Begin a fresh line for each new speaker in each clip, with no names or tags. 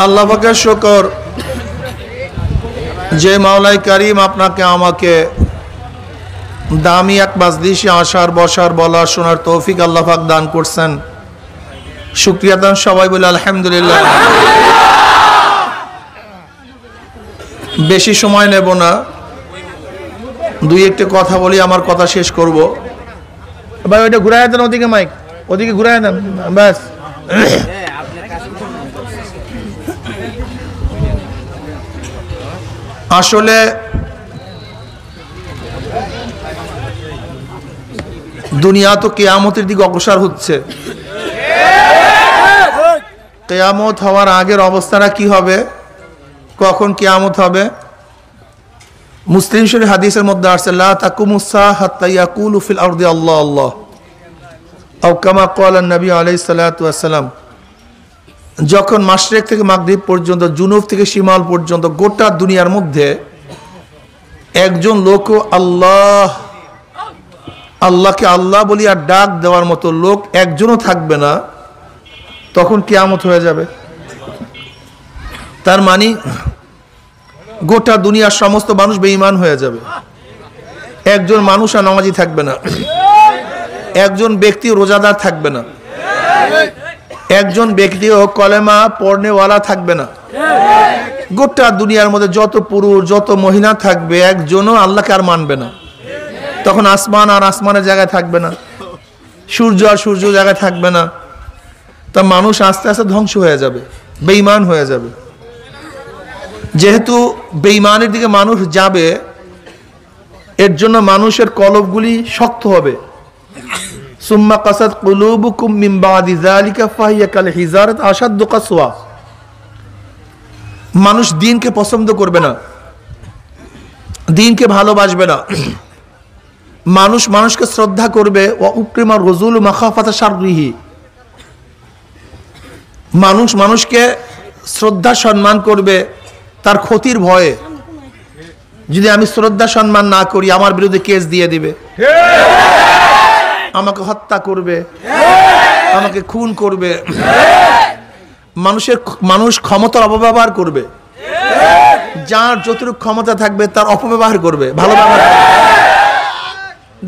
আল্লাহ পাকের শুকর যে মাওলাই করিম আপনাকে আমাকে দামি এক মাজলিসে আসার বসার বলার শোনার তৌফিক আল্লাহ পাক দান করছেন। শুকরিয়া দান সবাই বলে আলহামদুলিল্লাহ। বেশি সময় নেব না, দুই একটা কথা বলি, আমার কথা শেষ করব। ভাই ওইটা ঘুরাই দেন, ওদিকে মাইক ওদিকে ঘুরাই দেন ব্যাস। আসলে দুনিয়া তো কিয়ামতের দিকে অগ্রসর হচ্ছে। কিয়ামত হওয়ার আগের অবস্থাটা কি হবে, কখন কিয়ামত হবে? মুসলিম শরীফ হাদিসের মধ্যে আসছে লা তাকুমুস সাআ হাত্তা ইয়াকুলু ফিল আরদি আল্লাহ আল্লাহ আও কামা ক্বালা নবী আলাইহিস সালাতু ওয়াস সালাম। যখন মাশরিক থেকে মাগরিব পর্যন্ত, জুনুব থেকে শিমাল পর্যন্ত গোটা দুনিয়ার মধ্যে একজন লোক আল্লাহ আল্লাহকে আল্লাহ বলি আর ডাক দেওয়ার মতো লোক একজনও থাকবে না, তখন কিয়ামত হয়ে যাবে। তার মানে গোটা দুনিয়ার সমস্ত মানুষ বেঈমান হয়ে যাবে। একজন মানুষ আর নামাজি থাকবে না, একজন ব্যক্তি রোজাদার থাকবে না, একজন ব্যক্তিও কলেমা পড়নেওয়ালা থাকবে না। গোটা দুনিয়ার মধ্যে যত পুরুষ যত মহিলা থাকবে একজনও আল্লাহকে আর মানবে না। তখন আসমান আর আসমানের জায়গায় থাকবে না, সূর্য আর সূর্য জায়গায় থাকবে না। তা মানুষ আস্তে আস্তে ধ্বংস হয়ে যাবে, বেঈমান হয়ে যাবে। যেহেতু বেঈমানের দিকে মানুষ যাবে, এর জন্য মানুষের কলবগুলি শক্ত হবে। সুম্মা কাসাত কুলুবুকুম মিন বাদি যালিকা ফাহিয়া কাল হিজারাত আশাদ্দু কাসওয়া। মানুষ দ্বীনকে পছন্দ করবে না, দ্বীনকে ভালোবাসবে না। মানুষ মানুষকে শ্রদ্ধা করবে, ওয়া উকরিমা রাজুল মাখাফাতা শাররিহি। মানুষ মানুষকে শ্রদ্ধা সম্মান করবে তার ক্ষতির ভয়ে। যদি আমি শ্রদ্ধা সম্মান না করি আমার বিরুদ্ধে কেস দিয়ে দিবে, আমাকে হত্যা করবে, আমাকে খুন করবে। মানুষ ক্ষমতার অপব্যবহার করবে, যার যতটুকু ক্ষমতা থাকবে তার অপব্যবহার করবে, ভালো ব্যবহার করবে।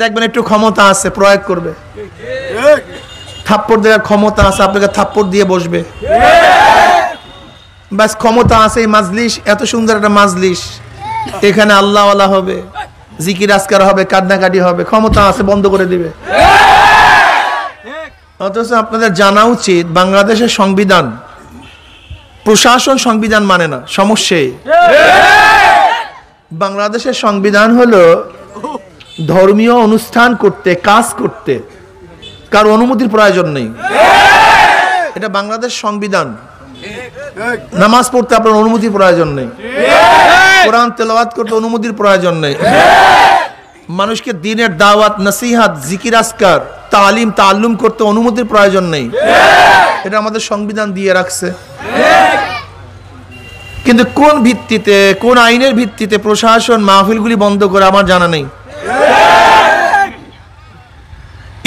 দেখবেন একটু ক্ষমতা আছে প্রয়োগ করবে, থাপ্পড় দেওয়ার ক্ষমতা আছে আপনাকে থাপ্পড় দিয়ে বসবে। ব্যাস ক্ষমতা আছে, এই মাজলিস এত সুন্দর একটা মাজলিস, এখানে আল্লাহওয়ালা হবে, জিকির আজকার হবে, কান্নাকাটি হবে, ক্ষমতা আছে বন্ধ করে দিবে। অথচ আপনাদের জানা উচিত বাংলাদেশের সংবিধান, প্রশাসন সংবিধান মানে না, সমস্যা। বাংলাদেশের সংবিধান হলো ধর্মীয় অনুষ্ঠান করতে, কাজ করতে কার অনুমতির প্রয়োজন নেই। এটা বাংলাদেশ সংবিধান। নামাজ পড়তে আপনার অনুমতির প্রয়োজন নেই, কোরআন তেলাওয়াত করতে অনুমতির প্রয়োজন নেই, মানুষকে দ্বীনের দাওয়াত নসিহত জিকির আজকার তালিম তাআল্লুম করতে অনুমতির প্রয়োজন নেই। এটা আমাদের সংবিধান দিয়ে রাখছে। কিন্তু কোন ভিত্তিতে, কোন আইনের ভিত্তিতে প্রশাসন মাহফিলগুলি বন্ধ করে আমার জানা নেই।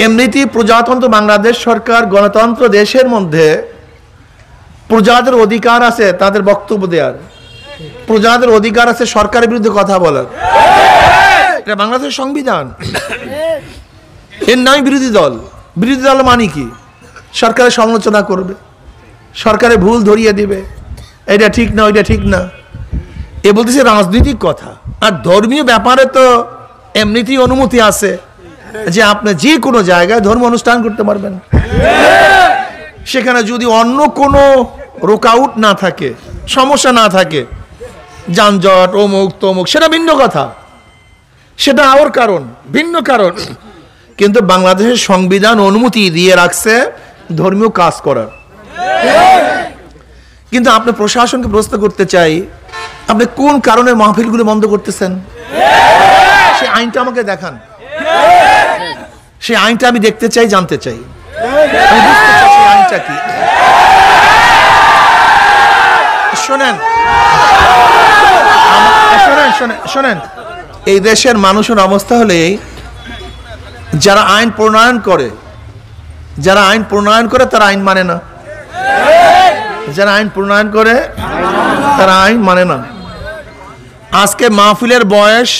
এমনিতেই প্রজাতন্ত্র বাংলাদেশ সরকার গণতন্ত্র দেশের মধ্যে প্রজাদের অধিকার আছে তাদের বক্তব্য দেওয়ার, প্রজাদের অধিকার আছে সরকারের বিরুদ্ধে কথা বলার। এটা বাংলাদেশের সংবিধান। এর নাম বিরোধী দল। বিরোধী দল মানে কি? সরকারের সমালোচনা করবে, সরকারের ভুল ধরিয়ে দিবে, এটা ঠিক না ওইটা ঠিক না। এ বলতেছে রাজনৈতিক কথা। আর ধর্মীয় ব্যাপারে তো এমনিতেই অনুমতি আছে যে আপনি যে কোনো জায়গায় ধর্ম অনুষ্ঠান করতে পারবেন, সেখানে যদি অন্য কোনো রোকআউট না থাকে, সমস্যা না থাকে, যানজট অমুক তমুক, সেটা ভিন্ন কথা, সেটা আর কারণ, ভিন্ন কারণ। কিন্তু বাংলাদেশের সংবিধান অনুমতি দিয়ে রাখছে ধর্মীয় কাজ করার। কিন্তু আপনি প্রশাসনকে প্রশ্ন করতে চাই, আপনি কোন কারণে মাহফিলগুলো বন্ধ করতেছেন? সেই আইনটা আমাকে দেখান, সেই আইনটা আমি দেখতে চাই, জানতে চাই, আমি বুঝতে চাই সেই আইনটা কি। শোনেন শোনেন শোনেন, এই দেশের মানুষের অবস্থা হলে যারা আইন প্রণয়ন করে, যারা আইন প্রণয়ন করে তারা আইন মানে না। যারা আইন প্রণয়ন করে তারা আইন মানে না। আজকে মাহফিলের বয়স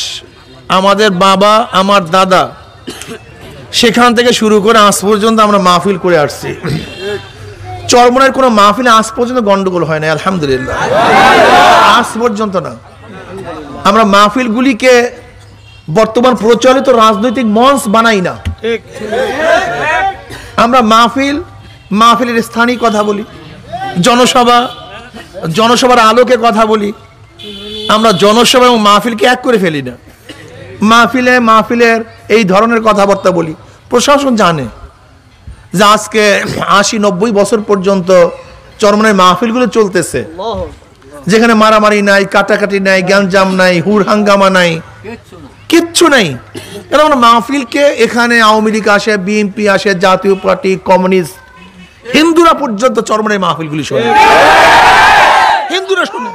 আমাদের বাবা আমার দাদা সেখান থেকে শুরু করে আজ পর্যন্ত আমরা মাহফিল করে আসছি। চরমনাইয়ের কোনো মাহফিলে আজ পর্যন্ত গন্ডগোল হয় না, আলহামদুলিল্লাহ, আজ পর্যন্ত না। আমরা মাহফিলগুলিকে বর্তমান প্রচলিত রাজনৈতিক মঞ্চ বানাই না। আমরা মাহফিলের স্থানীয় কথা বলি, জনসভার আলোকে কথা বলি। আমরা জনসভা এবং মাহফিলকে এক করে ফেলি না। মাহফিলের এই ধরনের কথাবার্তা বলি। প্রশাসন জানে যে আজকে 80-90 বছর পর্যন্ত চরমনাইয়ের মাহফিলগুলো চলতেছে, যেখানে মারামারি নাই, কাটাকাটি নাই, গ্যাঞ্জাম নাই, হুড় হাঙ্গামা নাই, কিচ্ছু নাই। কারণ আমরা মাহফিলকে এখানে আওয়ামী লীগ আসে, বিএনপি আসে, জাতীয় পার্টি, কমিউনিস্ট, হিন্দুরা পর্যন্ত চরমনাইয়ের মাহফিলগুলি শোনে, হিন্দুরা শোনে।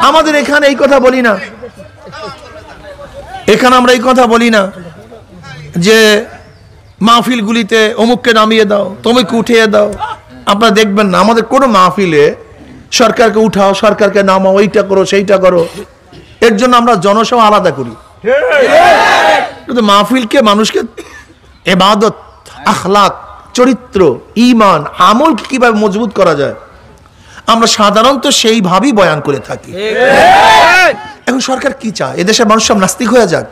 আমাদের এখানে এই কথা বলি না, এখানে আমরা এই কথা বলি না যে মাহফিলগুলিতে অমুককে নামিয়ে দাও, তোমাকে উঠিয়ে দাও। আপনারা দেখবেন না আমাদের কোনো মাহফিলে সরকারকে উঠাও, সরকারকে নামাও, এইটা করো, সেইটা করো। এর জন্য আমরা জনসভা আলাদা করি। কিন্তু মাহফিলকে মানুষকে ইবাদত, আখলাক, চরিত্র, ঈমান, আমল কিভাবে মজবুত করা যায় আমরা সাধারণত সেইভাবেই বয়ান করে থাকি। এখন সরকার কি চায়? এদেশের মানুষ সব নাস্তিক হয়ে যাক,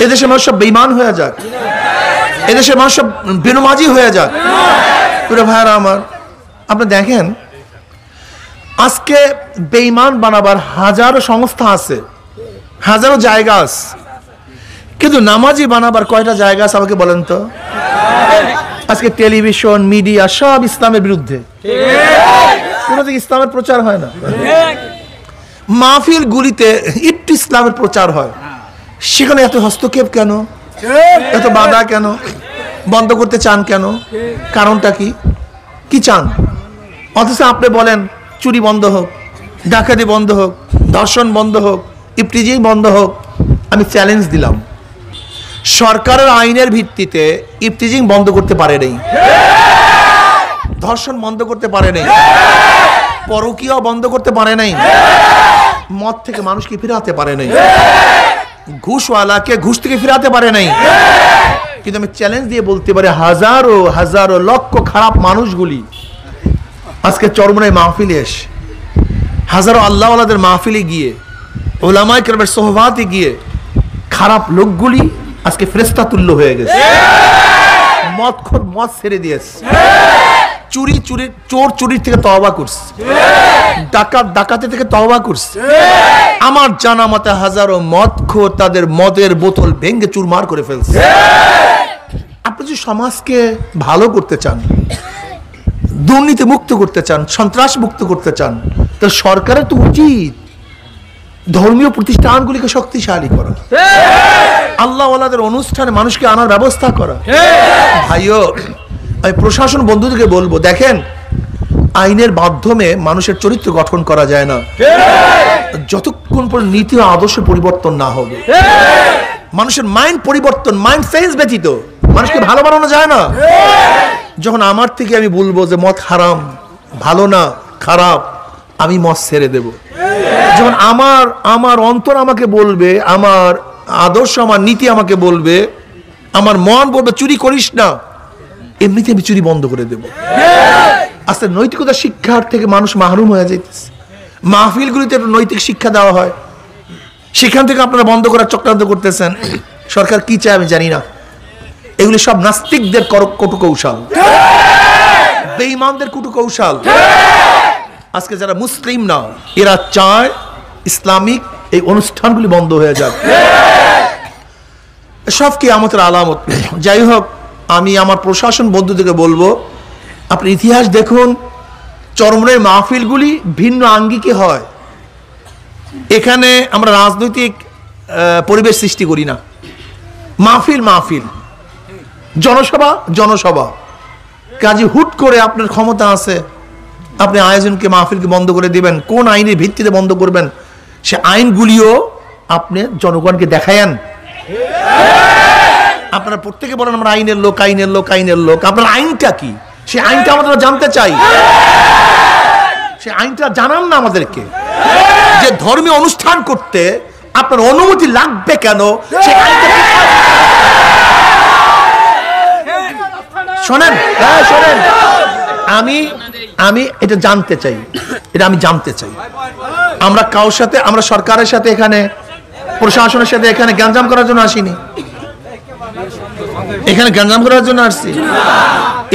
এদেশের মানুষ সব বেঈমান হয়ে যাক, এদেশের মানুষ সব বেনমাজি হয়ে যাক। প্রিয় ভাইরা আমার, আপনি দেখেন আজকে বেঈমান বানাবার হাজারো সংস্থা আছে, হাজারো জায়গা আছে, কিন্তু নামাজি বানাবার কয়টা জায়গা আছে আমাকে বলেন তো? আজকে টেলিভিশন, মিডিয়া সব ইসলামের বিরুদ্ধে, কোনো দিকে ইসলামের প্রচার হয় না। মাহফিল গুলিতে একটু ইসলামের প্রচার হয়, সেখানে এত হস্তক্ষেপ কেন, এত বাধা কেন, বন্ধ করতে চান কেন? কারণটা কি? কি চান? অথচ আপনি বলেন চুরি বন্ধ হোক, ডাকাতি বন্ধ হোক, ধর্ষণ বন্ধ হোক, ইফটিজিং বন্ধ হোক। আমি চ্যালেঞ্জ দিলাম, সরকারের আইনের ভিত্তিতে ইফটিজিং বন্ধ করতে পারে নাই, ধর্ষণ বন্ধ করতে পারে নাই, পরকীয়া বন্ধ করতে পারে নাই, মদ থেকে মানুষকে ফিরাতে পারে নাই, ঘুষওয়ালাকে ঘুষ থেকে ফিরাতে পারে নাই। কিন্তু আমি চ্যালেঞ্জ দিয়ে বলতে পারি হাজারো হাজারো লক্ষ খারাপ মানুষগুলি আজকে চরমনাই মাহফিলে এসে, হাজারো আল্লাহওয়ালাদের মাহফিলে গিয়ে, উলামায়ে কেরামের সোহবাতে গিয়ে খারাপ লোকগুলি আজকে ফেরেশতা তুল্য হয়ে গেছে। মদ ছেড়ে দিয়েছে, চোর চুরির থেকে তওবা করছে, ডাকাতি থেকে তওবা করছে। আমার জানা মতে হাজারো মদখোর তাদের মদের বোতল ভেঙে চুরমার করে ফেলছে। আপনি যদি সমাজকে ভালো করতে চান, দুর্নীতি মুক্ত করতে চান, সন্ত্রাস মুক্ত করতে চান, তো সরকারের তো উচিত ধর্মীয় প্রতিষ্ঠানগুলিকে শক্তিশালী করা, আল্লাহওয়ালাদের অনুষ্ঠানে মানুষকে আনার ব্যবস্থা করা। ভাইও, আমি প্রশাসন বন্ধুদেরকে বলবো, দেখেন আইনের মাধ্যমে মানুষের চরিত্র গঠন করা যায় না যতক্ষণ পর্যন্ত নীতি ও আদর্শ পরিবর্তন না হবে। মানুষের মাইন্ড পরিবর্তন, মাইন্ড সেন্স ব্যতীত মানুষকে ভালো বানানো যায় না। যখন আমার থেকে আমি বলবো যে মদ হারাম, ভালো না, খারাপ, আমি মদ ছেড়ে দেব। যখন আমার অন্তর আমাকে বলবে, আমার আদর্শ, আমার নীতি আমাকে বলবে, আমার মন বলবে চুরি করিস না, এমনিতে আমি চুরি বন্ধ করে দেব। আস্তে নৈতিকতা শিক্ষার থেকে মানুষ মাহরুম হয়ে যাইতেছে। মাহফিলগুলিতে একটু নৈতিক শিক্ষা দেওয়া হয়, সেখান থেকে আপনারা বন্ধ করার চক্রান্ত করতেছেন। সরকার কি চায় আমি জানি না। এগুলি সব নাস্তিকদের কটু কৌশল, বেঈমানদের কুটু কৌশল। আজকে যারা মুসলিম না, এরা চায় ইসলামিক এই অনুষ্ঠানগুলি বন্ধ হয়ে যাক। সব কিয়ামতের আলামত। যাই হোক, আমি আমার প্রশাসন বন্ধুদেরকে বলবো, আপনি ইতিহাস দেখুন, চরমনাইয়ের মাহফিলগুলি ভিন্ন আঙ্গিকে হয়। এখানে আমরা রাজনৈতিক পরিবেশ সৃষ্টি করি না। মাহফিল, জনসভা। কাজে হুট করে আপনার ক্ষমতা আছে, আপনি আয়োজনকে, মাহফিলকে বন্ধ করে দিবেন। কোন আইনের ভিত্তিতে বন্ধ করবেন সে আইনগুলিও আপনি জনগণকে দেখায়েন। আপনারা প্রত্যেকে বলেন আমরা আইনের লোক। আপনার আইনটা কি? সেই আইনটা আমাদের জানতে চাই। সেই আইনটা জানান না আমাদেরকে, যে ধর্মীয় অনুষ্ঠান করতে আপনার অনুমতি লাগবে কেন? সেই আইনটা শোনেন, শোনেন, আমি এটা জানতে চাই, এটা আমি জানতে চাই। আমরা কারোর সাথে, আমরা সরকারের সাথে, এখানে প্রশাসনের সাথে এখানে গ্যাঞ্জাম করার জন্য আসিনি। এখানে গ্যাঞ্জাম করার জন্য আসছি,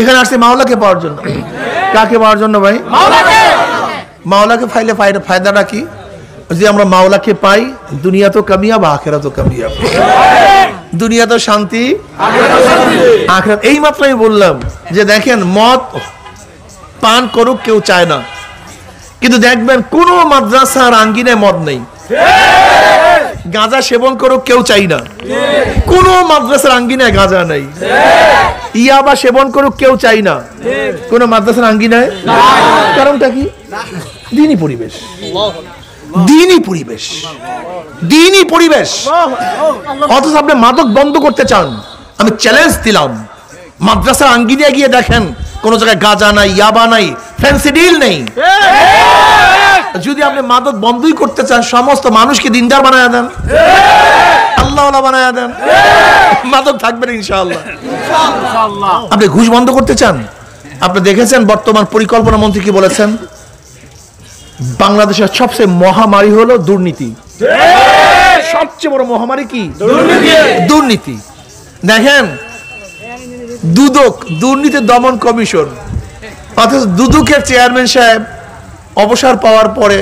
এখানে আসছি মাওলাকে পাওয়ার জন্য। কাকে পাওয়ার জন্য ভাই? মাওলাকে পাইলে ফায়দাটা কি? যদি আমরা মাওলাকে পাই, দুনিয়া তো কামিয়াব, আখিরাত তো কামিয়াব। দুনিয়া তো শান্তি, আখিরাত। এই মাত্রই বললাম যে দেখেন, মদ পান করুক কেউ চায় না, কিন্তু দেখবেন কোন মাদ্রাসার আঙ্গিনায় মদ নেই। গাঁজা সেবন করুক কেউ চাই না, কোন মাদ্রাসার আঙ্গিনায় গাঁজা নেই। ইয়াবা সেবন করুক কেউ চাই না, কোন মাদ্রাসার আঙ্গিনায়। কারণটা কি? দ্বীনি পরিবেশ, দ্বীনি পরিবেশ, দ্বীনি পরিবেশ। অথচ আপনি মাদক বন্ধ করতে চান। আমি চ্যালেঞ্জ দিলাম, মাদ্রাসার আঙ্গিনায় গিয়ে দেখেন কোন জায়গায় গাঁজা নাই, ইয়াবা নাই, ফেন্সিডিল নেই। যদি আপনি মাদক বন্ধই করতে চান, সমস্ত মানুষকে দিনদার বানায় দেন, আল্লাহওয়ালা বানায় দেন, মাদক থাকবে না ইনশাআল্লাহ। আপনি ঘুষ বন্ধ করতে চান, আপনি দেখেছেন বর্তমান পরিকল্পনা মন্ত্রী কি বলেছেন? বাংলাদেশের সবচেয়ে মহামারী হলো দুর্নীতি। সবচেয়ে বড় মহামারী কি? দুর্নীতি। দেখেন, দুদক, দুর্নীতি দমন কমিশন, অথচ দুদকের চেয়ারম্যান সাহেব অবসর পাওয়ার পরে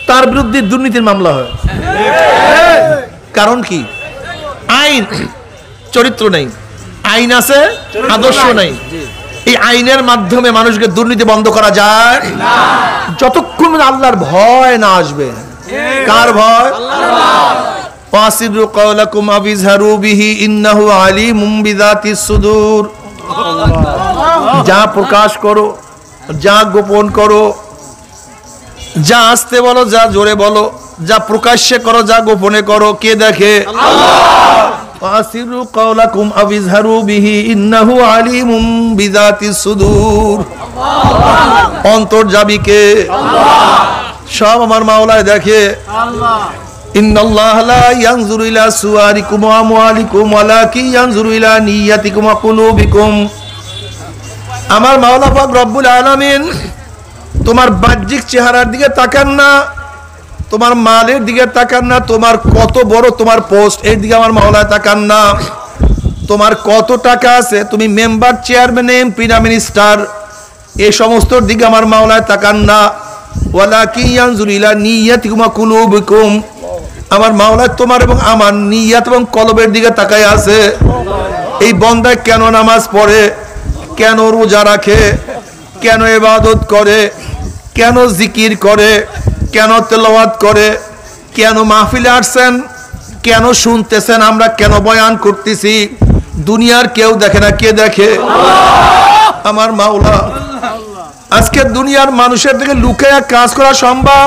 তার বিরুদ্ধে দুর্নীতির মামলা হয়। কারণ কি? আইন, চরিত্র নেই। আইন আছে, আদর্শ নেই। এই আইনের মাধ্যমে মানুষকে দুর্নীতি বন্ধ করা যায় না, যতক্ষণ আল্লাহর ভয় না আসবে। কার ভয়? ওয়াসিরু কওলাকুম আবিজহারু বিহি ইন্নাহু আলিমুম বিযাতিস সুদূর। যা প্রকাশ করো, যা গোপন করো, যা আস্তে বলো, যা জোরে বলো, যা প্রকাশ্যে করো, যা গোপনে করো, কে দেখে? ওয়াসিরু কওলাকুম আবিজহারু বিহি ইন্নাহু আলিমুম বিযাতিস সুদূর। অন্তর্যামী কে? সব আমার মাওলায় দেখে। ইন্নাল্লাহা লা ইয়ানজুরু ইলা সুওয়ারিকুম ওয়া আমওয়ালিকুম ওয়ালাকিন ইয়ানজুরু ইলা নিয়াতিকুম ওয়া কুলুবিকুম। আমার মাওলা পাক রব্বুল আলামিন তোমার বাহ্যিক চেহারার দিকে তাকান না, তোমার মালের দিকে তাকান না, তোমার কত বড় তোমার পোস্ট এর দিকে আমার মাওলা তাকান না, তোমার কত টাকা আছে, তুমি মেম্বার, চেয়ারম্যান, এমপি না মিনিস্টার, এই সমস্তর দিকে আমার মাওলা তাকান না। ওয়ালাকিন ইয়ানজুরু ইলা নিয়াতিকুম ওয়া কুলুবিকুম। আমার মাওলা তোমার এবং আমার নিয়াত এবং কলবের দিকে তাকায় আছে। এই বান্দা কেন নামাজ পড়ে, কেন রোজা রাখে, কেন ইবাদত করে, কেন জিকির করে, কেন তেলাওয়াত করে, কেন মাহফিলে আসছেন, কেন শুনতেছেন, আমরা কেন বয়ান করতেছি, দুনিয়ার কেউ দেখে না, কে দেখে? আমার মাওলা। আজকে দুনিয়ার মানুষের থেকে লুকিয়ে কাজ করা সম্ভব,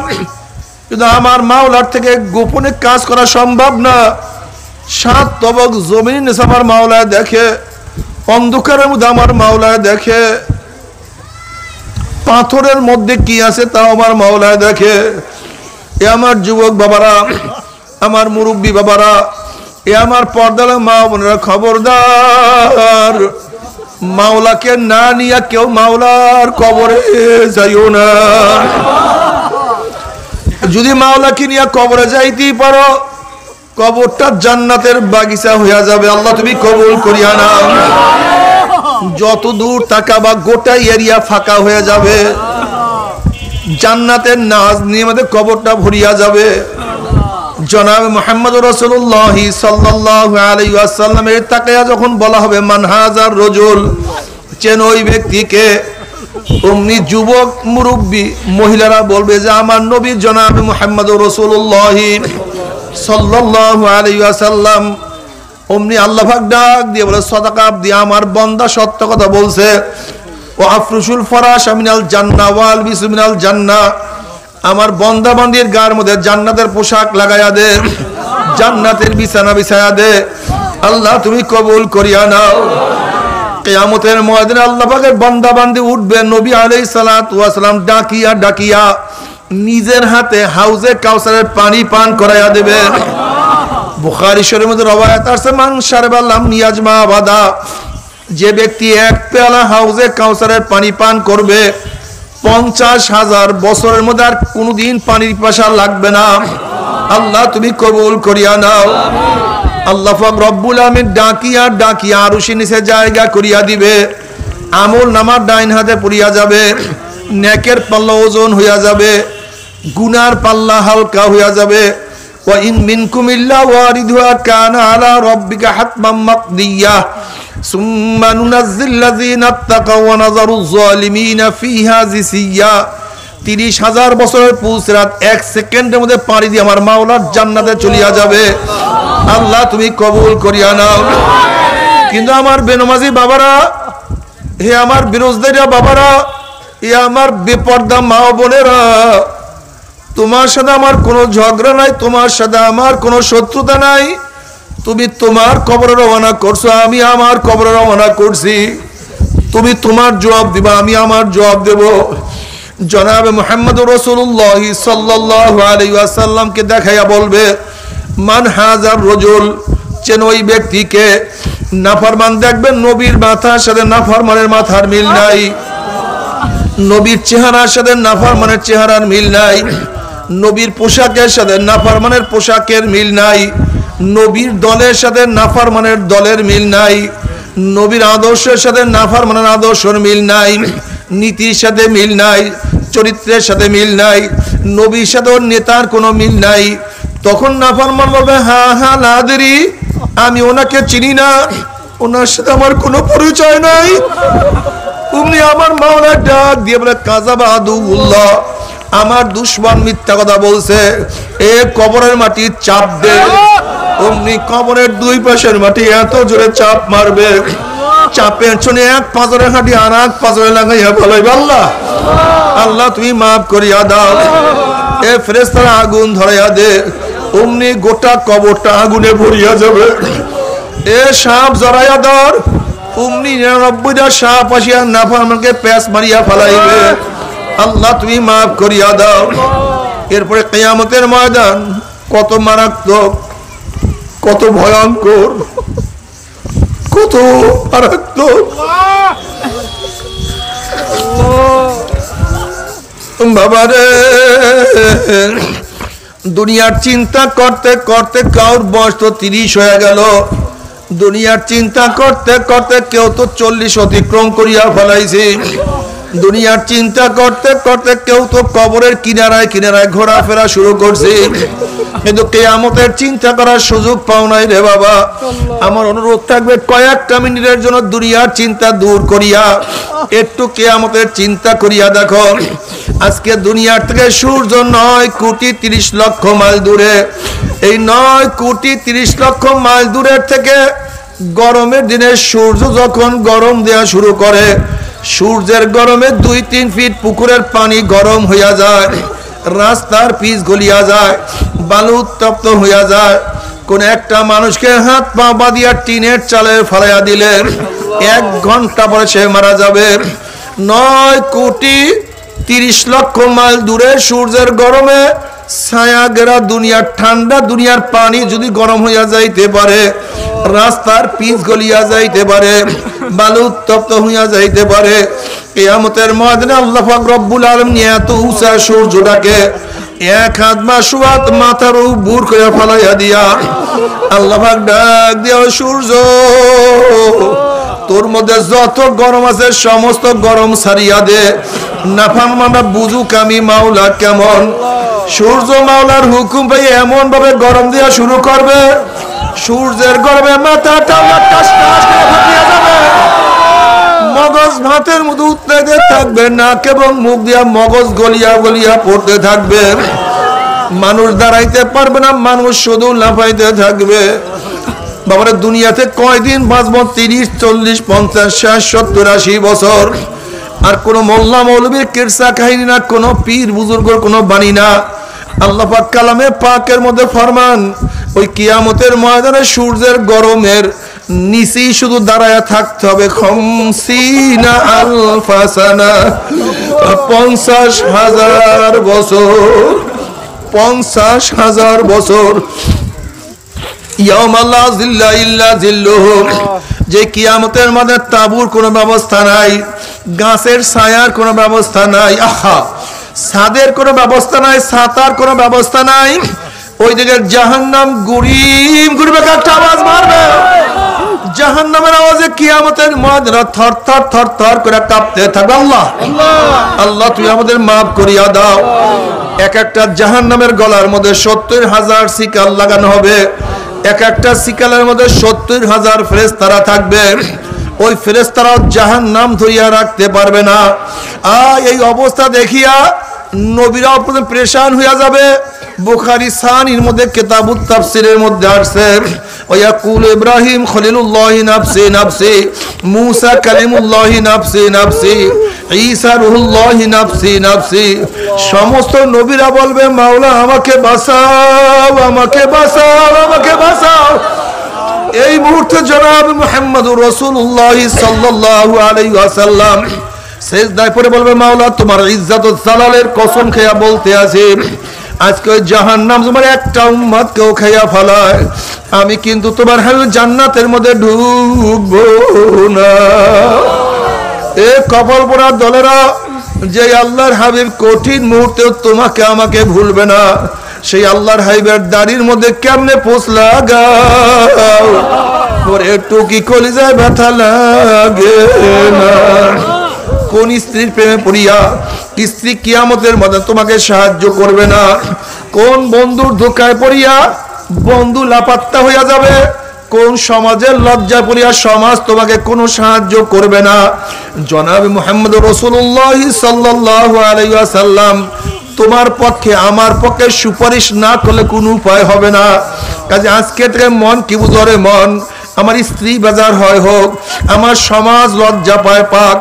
কিন্তু আমার মাওলার থেকে গোপনে কাজ করা সম্ভব না। সাত তবক জমিন আমার মাওলা দেখে, অন্ধকারের মধ্যে আমার মাওলা দেখে, পাথরের মধ্যে কি আছে তা আমার মাওলা দেখে। এ আমার যুবক বাবারা, আমার মুরব্বী বাবারা, এ আমার পর্দার মা বোনেরা, খবরদার, মাওলাকে না নিয়ে কেউ মাওলার কবরে যাইও না। যদি মাওলাকে নিয়ে কবরে যাইতেই পারো, কবরটা জান্নাতের বাগিচা হইয়া যাবে। আল্লাহ তুমি কবুল করিয়া নাও। যত দূর তাকাবা গোটা এরিয়া ফাঁকা হয়ে যাবে, জান্নাতের নাজ নিয়ে আমাদের কবরটা ভরিয়া যাবে। জনাব মুহাম্মদ রাসূলুল্লাহ সাল্লাল্লাহু আলাইহি ওয়াসাল্লামের তাকায়া যখন বলা হবে মান হাজার রাজুল, চেন ওই ব্যক্তিকে, অমনি যুবক, মুরব্বী, মহিলারা বলবে যে আমার নবী জনাব মুহাম্মদ রাসূলুল্লাহ সাল্লাল্লাহু আলাইহি ওয়াসাল্লাম। অমনি আল্লাহ পাক ডাক দিয়ে বলে সাদাকা আবদি, আমার বান্দা সত্য কথা বলছে। ও আফরুশুল ফরাশ মিনাল জান্নাহ ওয়াল বিসু মিনাল জান্নাহ, আমার বান্দা বান্দির গায়ের মধ্যে জান্নাতের পোশাক লাগায়া দে, জান্নাতের বিছানা বিছায়া দে। আল্লাহ তুমি কবুল করিয়া নাও। কিয়ামতের ময়দানে আল্লাহ পাকের বান্দা বান্দি উঠবে, নবী আলাইহিস সালাতু ওয়াস সালাম ডাকিয়া ডাকিয়া নিজের হাতে হাউজে কাউসারের পানি পান করাইয়া দেবে। বুখারী শরীফের মধ্যে রওয়ায়াত আছে, মান শারবা লাম ইয়াজমা আবাদা, যে ব্যক্তি এক পেয়ালা হাউজে কাউসারের পানি পান করবে 50,000 বছরের মধ্যে আর কোনোদিন পানির পিপাসা লাগবে না। আল্লাহ তুমি কবুল করিয়া নাও। আল্লাহ পাক রব্বুল আলামিন ডাকিয়া ডাকিয়া আরশের নিচে জায়গা করিয়া দিবে। আমল নামার ডাইন হাতে পড়িয়া যাবে, নেকের পাল্লা ওজন হইয়া যাবে, গুনার পাল্লা হালকা হইয়া যাবে। ওয়া ইন মিনকুম ইল্লা ওয়ারিদুহা কানা আলা রাব্বিকা হাতমান মাকদিয়া সুম্মা নুনাজ্জিল্লাযিনা ইত্তাকাও ওয়া নাযারুয যালিমিনা ফিহা জিসিয়া। 30,000 বছরের পুলসিরাত 1 সেকেন্ডের মধ্যে পাড়ি দিয়ে আমার মাওলার জান্নাতে চলিয়া যাবে। আল্লাহ তুমি কবুল করিয়া নাও। কিন্তু আমার বেনমাজি বাবারা, হে আমার বিরোধীরা বাবারা, এ আমার বেপর্দা মা বোনেরা, তোমার সাথে আমার কোনো ঝগড়া নাই, তোমার সাথে আমার কোনো শত্রুতা নাই। তুমি তোমার কবরে রওনা করছো, আমি আমার কবরে রওনা করছি। তুমি তোমার জবাব দিবা, আমি আমার জবাব দেব। জনাবে মুহাম্মদুর রাসূলুল্লাহ সাল্লাল্লাহু আলাইহি ওয়াসাল্লামকে দেখাইয়া বলবে, মান হাজার রজুল, চেন ওই ব্যক্তিকে। নাফরমান দেখবেন নবীর মাথার সাথে নাফরমানের মাথার মিল নাই, নবীর চেহারার সাথে নাফরমানের চেহারার মিল নাই, নবীর পোশাকের সাথে নাফরমানের পোশাকের মিল নাই, নবীর দলের সাথে নাফরমানের দলের মিল নাই, নবীর আদর্শের সাথে নাফরমানের আদর্শের মিল নাই, নীতির সাথে মিল নাই, চরিত্রের সাথে মিল নাই, নবীর সাথে নেতার কোনো মিল নাই। তখন নাফরমান বলবে, হ্যাঁ হ্যাঁ লাদেরি, আমি ওনাকে চিনি না, ওনার সাথে আমার কোনো পরিচয় নাই। উনি আমার মাওলা ডাক দিয়ে বলে, কাযাবা আদুউল্লাহ, আমার দুশমন মিথ্যা কথা বলছে, এ কবরের মাটি চাপ দে। অমনি কবরের দুই পাশের মাটি এত জোরে চাপ মারবে, চাপের শুনে এক পাঁজরের হাঁটি আর এক পাঁজরে লাগাইয়া বলাইবে, আল্লাহ আল্লাহ তুমি মাফ করিয়া দাও। এ ফেরেশতারা আগুন ধরাইয়া দে, অমনি গোটা কবরটা আগুনে ভরিয়া যাবে। এ সাপ জড়াইয়া ধর, অমনি 99টা সাপ আসিয়া নাফরমানকে প্যাঁচ মারিয়া ফেলাইবে। আল্লাহ তুমি মাফ করিয়া দাও। এরপরে কিয়ামতের ময়দান কত মারাত্মক, কত ভয়ঙ্কর, কত মারাত্মক। বাবারে, দুনিয়ার চিন্তা করতে করতে কাউর বয়স তো 30 হয়ে গেল, দুনিয়ার চিন্তা করতে করতে কেউ তো 40 অতিক্রম করিয়া ফেলাইছে, দুনিয়ার চিন্তা করতে করতে কেউ তো কবরের কিনারায় কিনারায় ঘোরাফেরা শুরু করছে। কিন্তু কিয়ামতের চিন্তা করার সুযোগ পাও নাই রে বাবা। আমার অনুরোধ থাকবে, কয়েকটা মিনিটের জন্য দুনিয়ার চিন্তা দূর করিয়া একটু কিয়ামতের চিন্তা করিয়া দেখো। আজকে দুনিয়ার থেকে সূর্য 9 কোটি 30 লক্ষ মাইল দূরে, এই 9 কোটি 30 লক্ষ মাইল দূরের থেকে গরমের দিনে সূর্য যখন গরম দেয়া শুরু করে, সূর্যের গরমে 2-3 ফিট পুকুরের পানি গরম হইয়া যায়, রাস্তার পিচ গলিয়া যায়, বালু উত্তপ্ত হইয়া যায়। কোন একটা মানুষকে হাত পা বাঁধিয়া টিনের চালে ফেলাইয়া দিলে 1 ঘন্টা পরে সে মারা যাবে। 9 কোটি 30 লক্ষ মাইল দূরে সূর্যের গরমে ছায়া ঘেরা দুনিয়ার ঠান্ডা দুনিয়ার পানি যদি গরম হইয়া যাইতে পারে, রাস্তার পিচ গলিয়া যাইতে পারে, বালু উত্তপ্ত হইয়া যাইতে পারে, কিয়ামতের ময়দানে আল্লাহ পাক রব্বুল আলামিন এত উঁচা সূর্যটাকে 1 হাত বা 1 হাত মাথার উপর করে ফেলাইয়া দিয়া আল্লাহ পাক ডাক দিয়া, সূর্য তোর মধ্যে যত গরম আছে সমস্ত গরম ছাড়িয়া দে, নাফরমানরা বুঝুক আমি মাওলা কেমন। সূর্য মাওলার হুকুম পাই এমন ভাবে গরম দেওয়া শুরু করবে, সূর্যের গরমে মাথাটা টাস টাস করে ফাটিয়া যাবে, মগজ ভাতের মধ্যে উঠতে থাকবে, নাক এবং মুখ দিয়া মগজ গলিয়া গলিয়া পড়তে থাকবে, মানুষ দাঁড়াইতে পারবে না, মানুষ শুধু লাফাইতে থাকবে। বাবারে, দুনিয়াতে কয়দিন বাঁচবো? 30, 40, 50, 60, 70, 80 বছর। আর কোন মোল্লা মৌলবীর কিরসা কাহিনী না, কোন পীর বুজুর্গর কোন বাণী না। আল্লাহ পাক কালামে পাকের মধ্যে ফরমান, ওই কিয়ামতের ময়দানে সূর্যের গরমের নিচেই শুধু দাঁড়ায় থাকতে হবে। 50,000 বছর, 50,000 বছর। ইয়াউমা লা জিল্লা ইল্লা জিল্লুহু, যে কিয়ামতের মধ্যে তাঁবুর কোনো ব্যবস্থা নাই, গাছের ছায়ার কোনো ব্যবস্থা নাই, আহা ছাদের কোনো ব্যবস্থা নাই, ছাতার কোনো ব্যবস্থা নাই। ওই দিকে জাহান্নাম গুড়িম গুড়িবে, একটা আওয়াজ মারবে। জাহান্নামের আওয়াজে কিয়ামতের ময়দানে থর থর থর থর করে কাঁপতে থাকবে। আল্লাহ আল্লাহ তুমি আমাদের মাফ করিয়া দাও। এক একটা জাহান্নামের গলার মধ্যে 70,000 শিকল লাগানো হবে। এক একটা শিকলের মধ্যে 70,000 ফেরেশতারা থাকবে। ওই ফেরেশতারাও জাহান্নাম ধরিয়া রাখতে পারবে না। এই অবস্থা দেখিয়া নবীরাও পরেশান হইয়া যাবে। বুখারী সানির মধ্যে কিতাবুত তাফসীরের মধ্যে আসছে, ওয়াকুল ইব্রাহিম খলিলুল্লাহি নাফসি নাফসি, মূসা কালিমুল্লাহি নাফসি নাফসি, ঈসা রূহুল্লাহি নাফসি নাফসি। সমস্ত নবীরা বলবে মাওলা আমাকে বাঁচাও, আমাকে বাঁচাও, আমাকে বাঁচাও। এই মুহূর্তে জনাব মুহাম্মদুর রাসূলুল্লাহ সাল্লাল্লাহু আলাইহি ওয়াসাল্লাম সেজদায় পড়ে বলবে মাওলা তোমার ইজ্জত ও জালালের কসম খেয়া বলতে আছি, আজকে জাহান্নাম তোমার একটা উম্মত কেউ খাইয়া ফেলায়, আমি কিন্তু তোমার জান্নাতের মধ্যে ঢুকবো না। এ কপাল পোড়া দলেরা, যে আল্লাহর হাবিব কঠিন মুহূর্তে তোমাকে আমাকে ভুলবে না, সেই আল্লাহর হাবিবের দাড়ির মধ্যে কেমনে পোষ লাগাও, ওর একটু কি কলিজায় ব্যথা লাগে না? কোন স্ত্রীর প্রেমে পড়িয়া স্ত্রী কিয়ামতের মধ্যে তোমাকে সাহায্য করবে না? কোন বন্ধুর ধোঁকায় পড়িয়া বন্ধু লাপাত্তা হইয়া যাবে? কোন সমাজের লজ্জা পড়িয়া সমাজ তোমাকে কোনো সাহায্য করবে না? জনাব মুহাম্মদ রাসূলুল্লাহ সাল্লাল্লাহু আলাইহি ওয়াসাল্লাম তোমার পক্ষে আমার পক্ষে সুপারিশ না করলে কোনো উপায় হবে না। কাজে আজকে থেকে মন কি বুঝরে মন, আমার স্ত্রী বাজার হয় হোক, আমার সমাজ লজ্জা পায় পাক,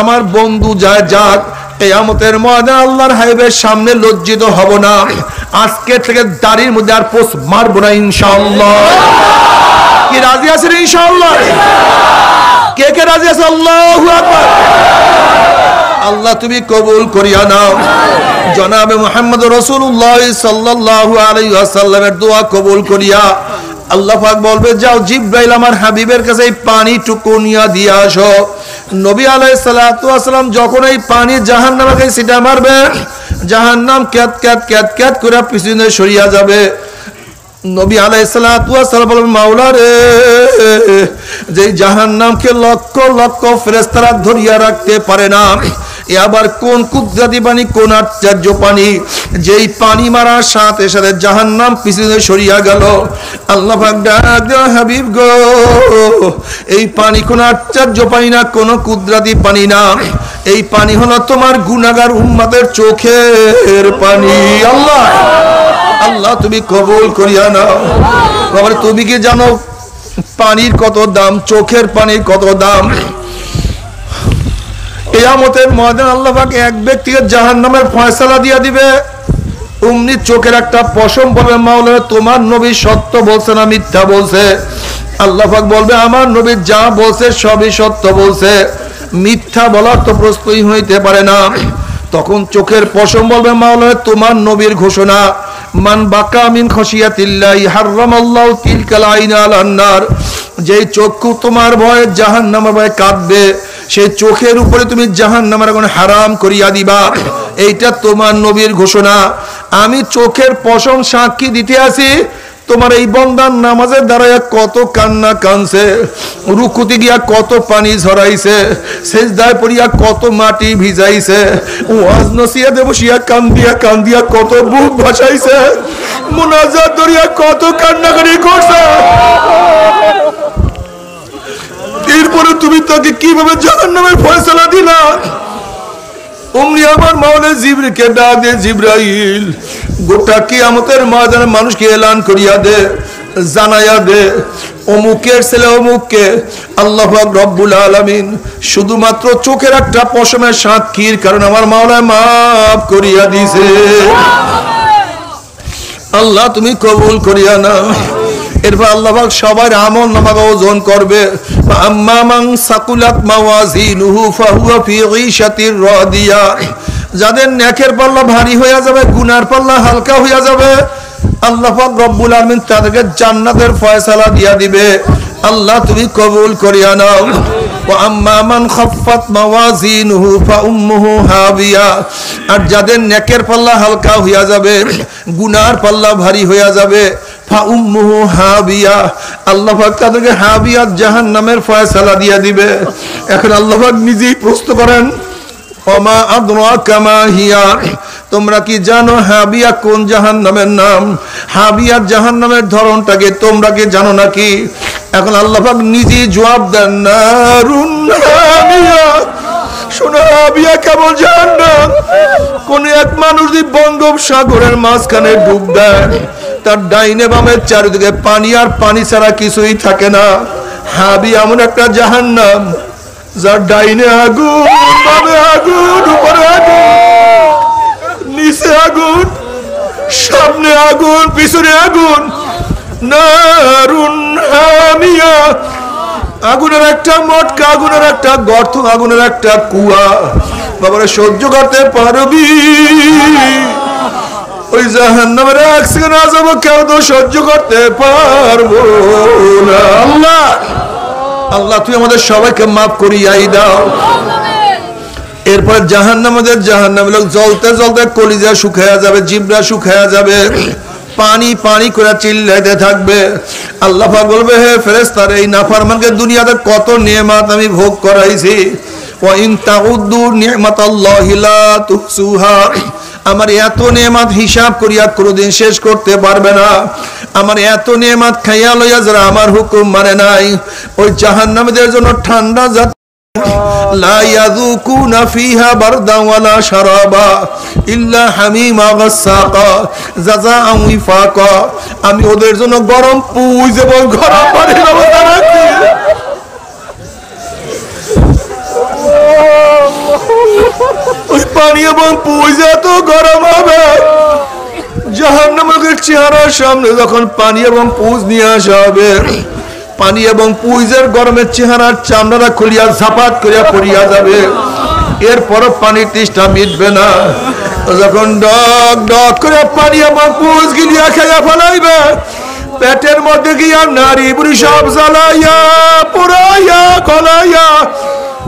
আমার বন্ধু যায় যাক, কিয়ামতের ময়দানে আল্লাহর হাবিবের সামনে লজ্জিত হব না। আজকে থেকে দাড়ির মধ্যে আর পোষ মারব না ইনশাআল্লাহ। কি রাজি আছেন ইনশাআল্লাহ? কে কে রাজি আছে? আল্লাহু আকবার। আল্লাহ তুমি কবুল করিয়া নাও। জনাবে মুহাম্মদ রাসূলুল্লাহ সাল্লাল্লাহু আলাইহি ওয়াসাল্লামের দোয়া কবুল করিয়া আল্লাহ পাক বলবে যাও জিবরাইল আমার হাবিবের কাছে এই পানিটুকু নিয়ে দিয়ে আসো। নবী আলাইহিস সালাতু ওয়াস সালাম যখন এই পানি জাহান্নামের কাছে ছিটা মারবে, জাহান্নাম ক্যাত ক্যাত ক্যাত ক্যাত করে পিছনে সরিয়া যাবে। নবী আলাইহিস সালাতু ওয়াস সালাম বলবেন মাওলা রে, যে জাহান্নামকে লক্ষ লক্ষ ফেরেশতারা ধরিয়া রাখতে পারে না, এ আবার কোন কুদরতি পানি, কোন আশ্চর্য পানি, যেই পানি মারার সাথে সাথে জাহান্নাম পিছনে সরিয়া গেল। আল্লাহ পাক ডাক দেয় হাবিব গো, এই পানি কোন আশ্চর্য পানি না, কোন কুদরতি পানি না, এই পানি হলো তোমার গুনাহগার উম্মতের চোখের পানি। আল্লাহ আল্লাহ তুমি কবুল করিয়া নাও। বাবা তুমি কি জানো পানির কত দাম, চোখের পানির কত দাম? কিয়ামতের ময়দানে আল্লাহ পাক এক ব্যক্তিকে জাহান্নামের ফয়সালা দিয়া দিবে। অমনি চোখের একটা পশম বলবে মাওলা তোমার নবী সত্য বলছে না মিথ্যা বলছে? আল্লাহ পাক বলবে আমার নবী যা বলছে সবই সত্য বলছে, মিথ্যা বলার তো প্রশ্নই হইতে পারে না। তখন চোখের পশম বলবে মাওলা তোমার নবীর ঘোষণা মান বাকা মিন খশিয়াতিল্লাহি হারামাল্লাহু তিলকাল আইনা আলান নার, যে চক্ষু তোমার ভয়ে জাহান্নামের ভয়ে কাঁদবে, সেই চোখের উপরে তুমি জাহান্নামের আগুন হারাম করিয়া দিবা। এইটা তোমার নবীর ঘোষণা। আমি চোখের পশম সাক্ষী দিতে আছি তোমার এই বন্দার নামাজের দ্বারায় কত কান্না কানছে, রুকুতে গিয়া কত পানি ঝরাইছে, সেজদায় পড়িয়া কত মাটি ভিজাইছে, ওয়াজ নসিহতে বসিয়া কান্দিয়া কান্দিয়া কত বুক ভাসাইছে, মুনাজাত ধরিয়া কত কান্নাকাটি করছে। এরপরে তুমি তাকে কিভাবে জাহান্নামের ফয়সালা দিলা? অমনি আমার মাওলা জিবরিলকে ডাক দে, জিবরাইল গোটা কিয়ামতের ময়দানে মানুষকে এলান করিয়া দে, জানাইয়া দে অমুকের ছেলে অমুককে আল্লাহ পাক রব্বুল আলামিন শুধুমাত্র চোখের একটা পশমের সাক্ষীর কারণে আমার মাওলা মাফ করিয়া দিয়েছে। আল্লাহ তুমি কবুল করিয়া নাও। এরপর আল্লাহ পাক সবার আমল নামাকে ওজন করবে। আম্মা মান সাকুলাত মাওয়াজিনুহু ফাহুয়া ফি ঈশাতির রাদিয়া, যাদের নেকের পাল্লা ভারী হয়ে যাবে, গুনার পাল্লা হালকা হয়ে যাবে, আল্লাহ পাক রব্বুল আলামিন তাদেরকে জান্নাতের ফয়সালা দিয়া দিবে। আল্লাহ তুমি কবুল করিয়া নাও। ওয়া আম্মা মান খাফফাত মাওয়াজিনুহু ফাউম্মুহু হাবিয়া, আর যাদের নেকের পাল্লা হালকা হইয়া যাবে, গুনার পাল্লা ভারী হইয়া যাবে, ফাউম্মুহু হাবিয়া, আল্লাহ পাক তাদেরকে হাবিয়া জাহান্নামের ফয়সালা দিয়া দিবে। এখন আল্লাহ পাক নিজেই প্রশ্ন করেন, ওমা আদরাকা মা হিয়া, তোমরা কি জানো হাবিয়া কোন জাহান্নামের নাম? হাবিয়া জাহান্নামের ধরনটাকে তোমরা কি জানো নাকি? এখন আল্লাহ পাক নিজেই জবাব দেন, নারুন হাবিয়া। শোনো, হাবিয়া কেমন জাহান্নাম? কোন এক মানুষ যদি বঙ্গোপসাগরের মাঝখানে ডুব দেয়, তার ডাইনে বামে চারিদিকে পানি আর পানি ছাড়া কিছুই থাকে না। হাবিয়া এমন একটা জাহান্নাম যার ডাইনে আগুন, বামে আগুন, উপরে আগুন, নিচে আগুন, সামনে আগুন, পিছনে আগুন। নারুন হামিয়া, আগুনের একটা মটকা, আগুনের একটা গর্ত, আগুনের একটা কুয়া। বাবারে সহ্য করতে পারবি? ওই জাহান্নামের এক সেকেন্ড আযাব কেউ তো সহ্য করতে পারবো না। আল্লাহ, আল্লাহ তুই আমাদের সবাইকে মাফ করিয়াই দাও। এরপর জাহান্নামীদের জাহান্নামী লোক জ্বলতে জ্বলতে কলিজা শুকায়া যাবে, জিহ্বা শুকায়া যাবে, পানি পানি করে চিল্লাইতে থাকবে। আল্লাহ পাক বলবে, হে ফেরেশতারা, এই নাফরমানকে দুনিয়াতে কত নেয়ামত আমি ভোগ করাইছি। ওয়া ইন তাউদ্দু নি'মাতাল্লাহি লা তুহসুহা, আমার এত নেয়ামত হিসাব করিয়া কোনোদিন শেষ করতে পারবে না। আমার এত নেয়ামত খাইয়া লইয়া যারা আমার হুকুম মানে নাই, ওই জাহান্নামীদের জন্য ঠান্ডা লা ইয়াযুকুনা ফিহা বারদান ওয়ালা শারাবা ইল্লা হামিমা গাসসাকা জাযাআন ওয়াফাকা, আমি ওদের জন্য গরম পুজ এবং গরম পানির ব্যবস্থা রাখি। ওই পানি এবং পুজ এত গরম হবে, জাহান্নামের চেহারার সামনে যখন পানি এবং পুজ নিয়ে আসা হবে, পানি এবং পুইজের গরমের চেহারার চামড়া খুলিয়া ঝাপাত করিয়া পড়িয়া যাবে। এরপরও পানির তৃষ্ণা মিটবে না। যখন ডক ডক করে পানি এবং পুইজ গিলিয়া খাইয়া ফেলাইবে, পেটের মধ্যে গিয়া নারী বুড়ি সব জ্বালাইয়া পুরাইয়া গলাইয়া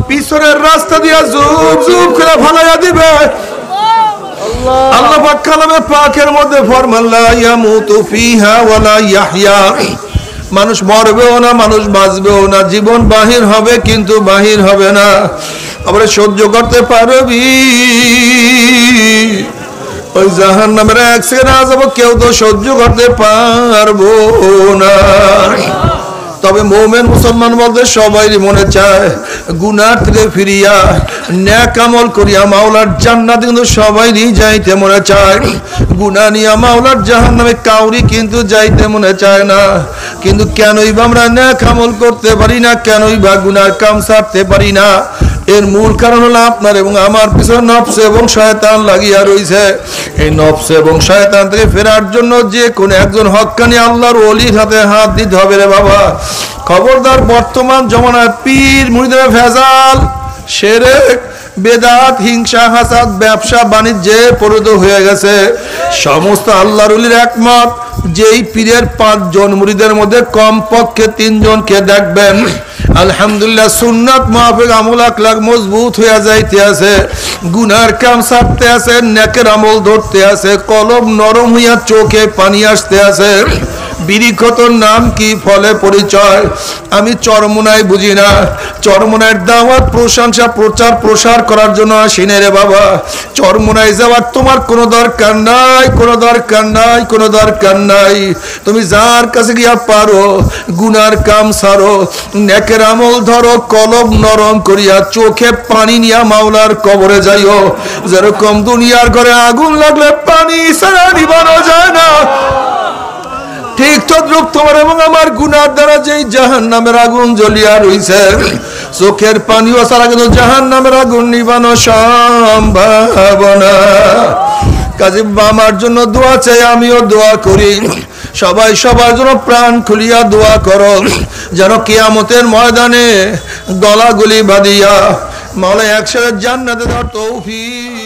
পিছনের রাস্তা দিয়া জুব জুব করে ফেলাইয়া দিবে। আল্লাহ পাক কালামে পাকের মধ্যে ফরমান, লা ইয়ামুতু ফিহা ওয়ালা ইয়াহইয়া, মানুষ মরবেও না, মানুষ বাঁচবেও না, জীবন বাহির হবে কিন্তু বাহির হবে না। আবার সহ্য করতে পারবি? ওই জাহান্নামের এক সেকেন্ড আযাব কেউ তো সহ্য করতে পারবো না। তবে মুমিন মুসলমান বলতে সবারই মনে চায় গুনাহ থেকে ফিরিয়া নেক আমল করিয়া মাওলার জান্নাতে কিন্তু সবারই যাইতে মনে চায়। গুনাহ নিয়া মাওলার জাহান্নামে কাউরি কিন্তু যাইতে মনে চায় না। কিন্তু কেনই বা আমরা নেক আমল করতে পারি না, কেনই বা গুনার কাম ছাড়তে পারি না? এর মূল কারণ হলো আপনার এবং আমার পিছনে নফস এবং শয়তান লাগিয়া রয়েছে। এই নফস এবং শয়তান থেকে ফেরার জন্য যে কোন একজন হক্কানি আল্লাহর ওলির হাতে হাত দিতে হবে রে বাবা। খবরদার, বর্তমান জমানায় পীর মুরিদের ভেজাল, শিরক, বেদাত, হিংসা, হাসাদ, ব্যবসা বাণিজ্যে পরিণত হয়ে গেছে। সমস্ত আল্লাহর ওলির একমত, যেই পীরের 5 জন মুরিদের মধ্যে কমপক্ষে 3 জনকে দেখবেন আলহামদুলিল্লাহ সুন্নাত মাফিক আমল আখলাক মজবুত হয়ে যাইতে আছে, গুনার কাম ছাড়তে আছে, নেকের আমল ধরতে আছে, কলব নরম হইয়া চোখে পানি আসতে আছে। বিরিক্ষতর নাম কি, ফলে পরিচয়। আমি চরমোনাই বুঝি না, চরমোনাইয়ের দাওয়াত প্রশংসা প্রচার প্রসার করার জন্য আসিনে রে বাবা। চরমোনাই যাওয়ার তোমার কোনো দরকার নাই, কোনো দরকার নাই, কোনো দরকার নাই। তুমি যার কাছে গিয়া পারো গুনার কাম ছাড়ো, নেকের আমল ধরো, কলব নরম করিয়া চোখে পানি নিয়া মাওলার কবরে যাইও। যেরকম দুনিয়ার ঘরে আগুন লাগলে পানি ছাড়া নিবানো যায় না, ঠিক তদ্রূপ তোমার এবং আমার গুনার দ্বারা যেই জাহান্নামের আগুন জ্বলিয়া রইছে, চোখের পানিও ছাড়া কিন্তু জাহান্নামের আগুন নিবানো সম্ভব না। কাজে আমার জন্য দোয়া চাই, আমিও দোয়া করি। সবাই সবার জন্য প্রাণ খুলিয়া দোয়া করো যেন কিয়ামতের ময়দানে গলাগুলি বাঁধিয়া মাওলা একসাথে জান্নাতে দেওয়ার তৌফিক